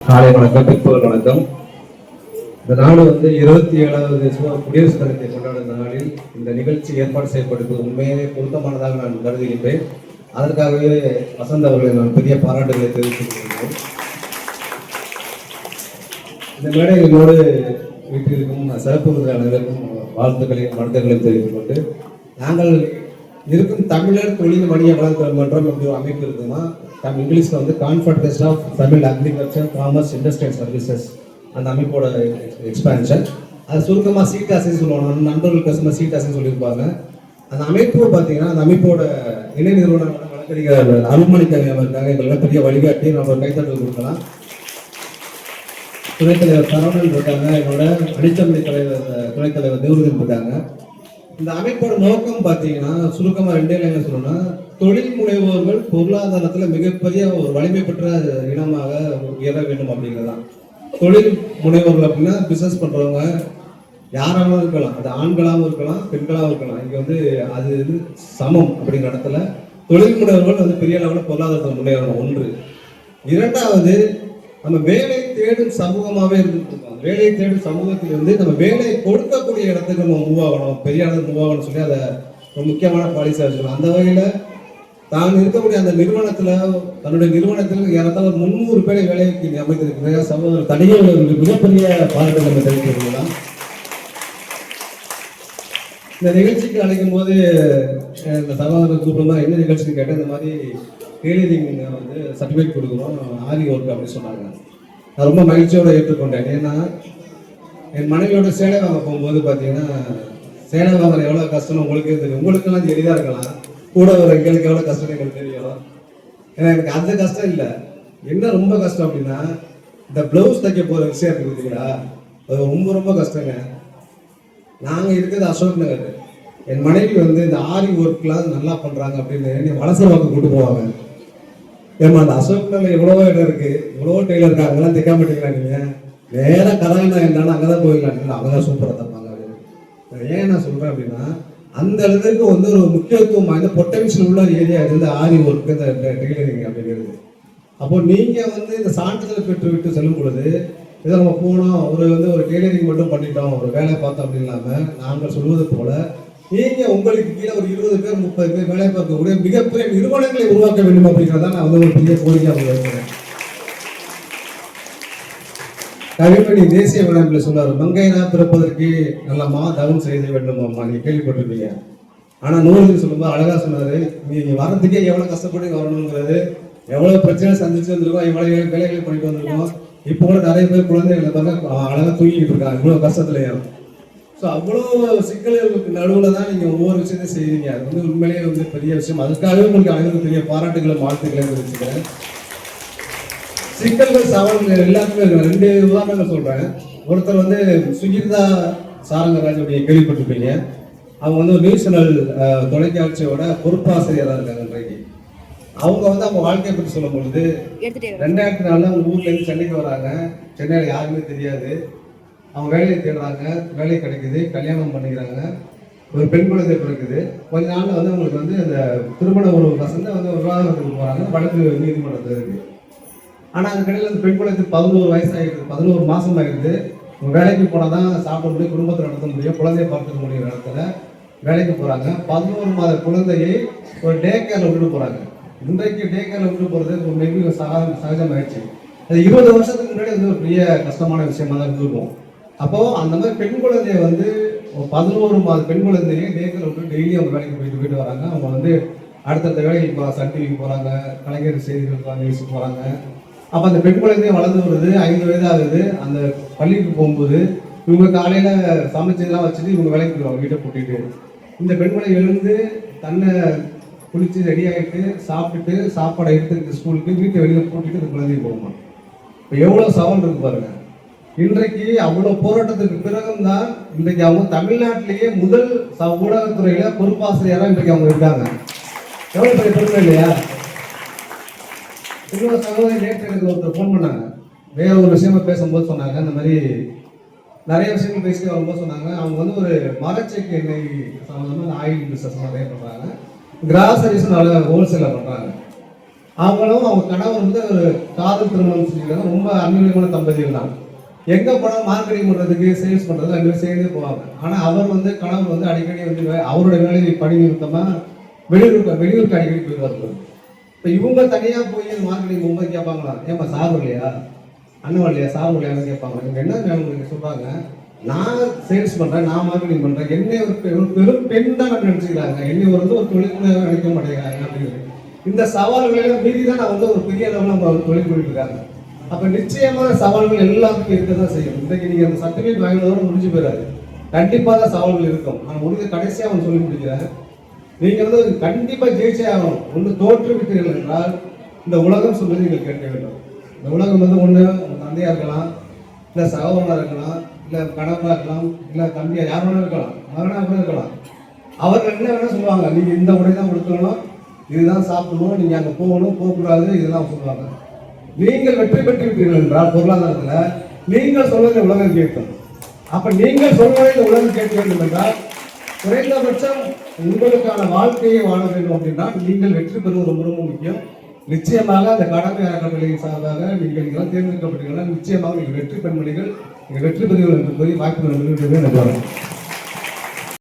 காலை வணக்கம், பிற்பகல் வணக்கம். இந்த நாடு 27வது குடியரசு தினத்தை கொண்டாடும் நாளில் இந்த நிகழ்ச்சி ஏற்பாடு செய்யப்பட்டது உண்மையிலே பொருத்தமானதாக நான் கருதுகின்றேன். அதற்காகவே வசந்த் அவர்களை நான் பெரிய பாராட்டுகளை தெரிவித்துக் கொள்கிறேன். இந்த மேடைகளோடு வீட்டிற்கும் சிறப்பு விருந்தினர்களுக்கும் வாழ்த்துக்களையும் வணக்கங்களையும் தெரிவித்துக் கொண்டு, நாங்கள் இருக்கும் தமிழர் தொழில் வணிக வளர்ச்சி மன்றம் அப்படி ஒரு அமைப்பு இருக்குமா, இங்கிலீஷ்ல confederation of Tamil agriculture commerce industry and services, அந்த அமைப்போட எக்ஸ்பான்ஷன். அது சுருக்கமாக சீட்டாசின்னு சொல்லுவாங்க. நண்பர்கள் பேசும்போது சீட்டாசின்னு சொல்லியிருப்பாங்க. அந்த அமைப்பு பார்த்தீங்கன்னா, அந்த அமைப்போட இணை நிறுவனம் வழக்கறிஞர் அருள்மணிக்காக இருக்காங்க. எங்களுக்கு பெரிய வழிகாட்டி நம்ம கைத்தட்டல் கொடுக்கலாம். துணைத் தலைவர் சரவணன் இருக்காங்க. என்னோட அடித்தமிழ் தலைவர் துணைத் தலைவர் தேவருதன் இருக்காங்க. இந்த அமைப்போட நோக்கம் பார்த்தீங்கன்னா, சுருக்கமாக 2 லைன்ல சொல்லணும்னா, தொழில் முனைவோர்கள் பொருளாதாரத்தில் மிகப்பெரிய ஒரு வலிமை பெற்ற இனமாக உயர வேண்டும் அப்படிங்கிறதான். தொழில் முனைவோர்கள் அப்படின்னா பிசினஸ் பண்றவங்க யாராலும் இருக்கலாம். அது ஆண்களாகவும் இருக்கலாம், பெண்களாகவும் இருக்கலாம். இங்க அது சமம் அப்படிங்கிற இடத்துல தொழில் முனைவோர்கள் பெரிய அளவில் பொருளாதாரத்தை முன்னேறணும். 1. 2வது, நம்ம வேலை தேடும் சமூகமாகவே இருந்துருக்கோம். வேலை தேடும் சமூகத்தில் நம்ம வேலை கொடுக்கக்கூடிய இடத்துக்கு நம்ம மூவ் ஆகணும், பெரிய அளவில் மூவ் ஆகணும்னு சொல்லி அதை ஒரு முக்கியமான பாலிசியாக வச்சுக்கணும். அந்த வகையில் தான் இருக்கக்கூடிய அந்த நிறுவனத்தில், தன்னுடைய நிறுவனத்தில் ஏறத்தாழ 300 பேரை வேலைக்கு அமைத்திருக்கிற சமூக தனியாக மிகப்பெரிய பாராட்டு நம்ம தெரிவிக்கலாம். இந்த நிகழ்ச்சிக்கு அழைக்கும் போது இந்த சகோதரர் கூப்பிடுமா என்ன நிகழ்ச்சின்னு கேட்டால், இந்த மாதிரி டெய்லரிங் சர்டிஃபிகேட் கொடுக்குறோம், ஆரி ஒர்க் அப்படின்னு சொன்னாங்க. நான் ரொம்ப மகிழ்ச்சியோடு ஏற்றுக்கொண்டேன். ஏன்னா என் மனைவியோட சேலை வாங்க போகும்போது பார்த்தீங்கன்னா, சேலை வாங்குற எவ்வளோ கஷ்டம்னு உங்களுக்கே தெரியும். உங்களுக்கெல்லாம் எளிதாக இருக்கலாம், கூட ஒரு எங்களுக்கு எவ்வளோ கஷ்டம் எங்களுக்கு தெரியும். ஏன்னா எனக்கு அந்த கஷ்டம் இல்லை. என்ன ரொம்ப கஷ்டம் அப்படின்னா, இந்த பிளவுஸ் தைக்க போகிற விஷயம் இருக்குது இல்லையா, அது ரொம்ப ரொம்ப கஷ்டங்க. நாங்கள் இருக்கிறது அசோக் நகர். என் மனைவி இந்த ஆரி ஒர்க்லாம் நல்லா பண்ணுறாங்க அப்படின்னு வலச வாக்கு கூட்டு போவாங்க. ஏமா அந்த அசோக் நகரில் எவ்வளவோ இடம் இருக்குது, எவ்வளவோ டெய்லர் இருக்கு, அங்கெல்லாம் தைக்க மாட்டேங்கிறாங்க. நீங்கள் நேராக கதாயணா இருந்தாலும் அங்கே தான் போயிடலாம், அங்கே தான் சூப்பராக தப்பாங்க அப்படின்னு. ஏன் நான் சொல்கிறேன் அப்படின்னா, அந்த இடத்துக்கு ஒரு முக்கியத்துவம் வாய்ந்த பொட்டன்ஷியல் உள்ள ஏரியா ஆரி ஒர்க், இந்த டெய்லரிங் அப்படிங்கிறது. அப்போ நீங்கள் இந்த சான்றிதழ் பெற்று விட்டு செல்லும் பொழுது, இதை நம்ம போனோம் ஒரு டெய்லரிங் மட்டும் பண்ணிட்டோம், ஒரு வேலை பார்த்தோம் அப்படின்னு இல்லாமல், நாங்கள் சொல்வது போல நீங்கள் உங்களுக்கு கீழே ஒரு 20 பேர் 30 பேர் வேலை பார்க்கக்கூடிய மிகப்பெரிய நிறுவனங்களை உருவாக்க வேண்டும் அப்படிங்கிறதா நான் ஒரு பெரிய கோரிக்கை வைக்கிறேன். கவிமணி தேசிய விளையாட்டில் சொன்னார், மங்கையரா பிறப்பதற்கு நல்லம்மா தவம் செய்ய வேண்டும் அம்மா. நீங்கள் கேள்விப்பட்டிருப்பீங்க. ஆனால் நூலுக்கு சொல்லும்போது அழகா சொன்னார், நீங்கள் வரதுக்கே எவ்வளோ கஷ்டப்பட்டு வரணுங்கிறது, எவ்வளோ பிரச்சனை சந்திச்சு வந்திருக்கோம், எவ்வளோ வேலைகளை பண்ணிட்டு வந்திருக்கோம். இப்போ கூட நிறைய பேர் குழந்தைகளை பார்க்க அழகாக தூங்கிட்டு இருக்காங்க இவ்வளோ கஷ்டத்துலையும். ஸோ அவ்வளோ சிக்கல்களுக்கு நடுவில் தான் நீங்கள் ஒவ்வொரு விஷயத்தையும் செய்வீங்க. அது உண்மையிலேயே பெரிய விஷயம். அதுக்காகவே உங்களுக்கு அனைவரும் பெரிய பாராட்டுகளும் வாழ்த்துக்களையும் தெரிவிச்சுக்கிறேன். சிக்கல்கள் சவால்கள் எல்லாத்துக்குமே இருக்கு. 2 உதாரணங்கள் சொல்கிறேன். ஒருத்தர் சுகிதா சாரங்கராஜ் கேள்விப்பட்டிருப்பீங்க. அவங்க ஒரு நியூஸ் சேனல் தொலைக்காட்சியோட பொறுப்பாசிரியராக இருக்காங்க இன்றைக்கு. அவங்க அவங்க வாழ்க்கையை பற்றி சொல்லும் பொழுது, 2004 அவங்க ஊர்லேருந்து சென்னைக்கு வராங்க. சென்னையில் யாருமே தெரியாது. அவங்க வேலையை தேடுறாங்க, வேலை கிடைக்குது, கல்யாணம் பண்ணிக்கிறாங்க, ஒரு பெண் குழந்தை பிறக்குது. கொஞ்ச நாள் அவங்களுக்கு அந்த திருமண ஒரு வசந்த விவாகரத்துக்கு போகிறாங்க, வழக்கு நீதிமன்றத்தில் இருக்குது. ஆனால் அந்த கடையில் அந்த பெண் குழந்தை 11 வயசு ஆகிடுது, 11 மாதம் ஆகிடுது. வேலைக்கு போனால் தான் சாப்பிட முடியும், குடும்பத்தை நடத்த முடியும், குழந்தைய பார்த்துக்க முடியும் இடத்துல வேலைக்கு போகிறாங்க. 11 மாத குழந்தையை ஒரு டே கேரில் விட்டுட்டு போகிறாங்க. இன்றைக்கு டே கேரில் விட்டுட்டு போகிறது மேபி சகஜமாகிடுச்சு. அது 20 வருஷத்துக்கு முன்னாடி ஒரு பெரிய கஷ்டமான விஷயமா தான் இருந்திருக்கும். அப்போது அந்த மாதிரி பெண் குழந்தைய 11 மாத பெண் குழந்தையை டே கேரில் விட்டு டெய்லி அவங்க வேலைக்கு போயிட்டு வராங்க. அவங்க அடுத்தடுத்த வேலைக்கு போகிறாங்க, சன் டிவிக்கு போகிறாங்க, கலைஞர் செய்திகள் நியூஸுக்கு போகிறாங்க. அப்போ அந்த பெண் குழந்தைய வளர்ந்து வருது, 5 வயது ஆகுது. அந்த பள்ளிக்கு போகும்போது இவங்க காலையில் சமைச்சதெல்லாம் வச்சுட்டு இவங்க வேலைக்கு போயிடுவாங்க வீட்டை கூட்டிகிட்டு. இந்த பெண் குழந்தை எழுந்து தன்னை குளித்து ரெடி ஆகிட்டு சாப்பிட்டுட்டு சாப்பாடை எடுத்துக்கிட்டு ஸ்கூலுக்கு வீட்டை வெளியில் கூட்டிகிட்டு இந்த குழந்தைய போகுமா. இப்போ எவ்வளோ சவால் இருக்கு பாருங்க. இன்றைக்கு அவ்வளோ போராட்டத்துக்கு பிறகும் தான் இன்றைக்கு அவங்க தமிழ்நாட்டிலேயே முதல் ஊடகத்துறையில் பொறுப்பாசிரியராக இன்றைக்கு அவங்க இருக்காங்க. எவ்வளோ பெரிய பெருமை இல்லையா? இன்னொரு சகோதரி நேற்று எனக்கு ஒருத்தர் ஃபோன் பண்ணாங்க. வேற ஒரு விஷயமா பேசும்போது சொன்னாங்க, இந்த மாதிரி நிறைய விஷயங்கள் பேசிட்டு வரும்போது சொன்னாங்க, அவங்க ஒரு மரச்செக்கு எண்ணெய் சம்மந்தமாக ஆயில் பிஸ்னஸ் நிறைய பண்ணுறாங்க, கிராசரிஸ் நல்ல ஹோல்சேலில் பண்ணுறாங்க. அவங்களும் அவங்க கணவர் வந்து ஒரு காதல் திருமணம் செஞ்சுக்கிறாங்க. ரொம்ப அந்நியமான தம்பதிகள் தான். எங்க போனால் மார்க்கெட்டிங் பண்றதுக்கு சேல்ஸ் பண்றது ரெண்டு பேரும் சேர்ந்து போவாங்க. ஆனா அவர் வந்து கணவர் வந்து அடிக்கடி வந்து அவருடைய வேலையை பணி நிமித்தமா வெளியூருக்கு அடிக்கடி போயிடுவாரு. இப்போ இவங்க தனியா போய் மார்க்கெட்டிங் போகும்போது கேட்பாங்களா, ஏமா சார் இல்லையா, அண்ணன் இல்லையா, சார் இல்லையான்னு கேட்பாங்க. இவங்க என்ன உங்களுக்கு சொல்றாங்க, நான் சேல்ஸ் பண்றேன், நான் மார்க்கெட்டிங் பண்றேன், என்னை ஒரு வெறும் பெண் தான் நினைச்சுக்கிறாங்க, என்னை வந்து ஒரு தொழில் நினைக்க மாட்டேங்கிறாங்க அப்படின்னு. இந்த சவால்களெல்லாம் மீறி தான் நான் வந்து ஒரு பெரிய அளவில் நம்ம தொழில் பண்ணிட்டு இருக்காங்க. அப்ப நிச்சயமான சவால்கள் எல்லாத்துக்கும் இருக்க தான் செய்யும். இன்றைக்கு நீங்க அந்த சர்டிபிகேட் வாங்கினதோட முடிஞ்சு போயிடாது, கண்டிப்பாக சவால்கள் இருக்கும். நான் முடிஞ்ச கடைசியா அவன் சொல்லி முடிக்கிறேன், நீங்க வந்து கண்டிப்பா ஜெயிச்சே ஆகணும். ஒன்று தோற்று விட்டீர்கள் என்றால் இந்த உலகம் சொல்வது நீங்கள் கேட்க வேண்டும். இந்த உலகம் வந்து ஒன்று உங்க தந்தையா இருக்கலாம், இல்லை சகோதரனா இருக்கலாம், இல்லை கணவனா இருக்கலாம், இல்லை தம்பியா யார் வேணா இருக்கலாம், மகனா கூட இருக்கலாம். அவர்கள் என்ன வேணா சொல்லுவாங்க, நீங்க இந்த உடை தான் கொடுக்கணும், இதுதான் சாப்பிடணும், நீங்க அங்கே போகணும், போகக்கூடாது, இதெல்லாம் சொல்லுவாங்க. நீங்கள் வெற்றி பெற்று விட்டீர்கள் என்றால் பொருளாதாரத்தில் நீங்கள் சொல்வதை உலகம் கேட்கும். அப்ப நீங்கள் சொல்வதை இந்த உலகம் கேட்க வேண்டும் என்றால் குறைந்தபட்சம் உங்களுக்கான வாழ்க்கையை வாழ வேண்டும் அப்படின்னா நீங்கள் வெற்றி பெறுவது ரொம்ப ரொம்ப முக்கியம். நிச்சயமாக அந்த கடமை அறக்கட்டளையின் சார்பாக நீங்கள் இதெல்லாம் தேர்ந்தெடுக்கப்பட்டீங்கன்னா நிச்சயமாக நீங்கள் வெற்றி பெண்மணிகள், நீங்கள் வெற்றி பெறுவீர்கள் என்று கூறி வாய்ப்பு நன்றி.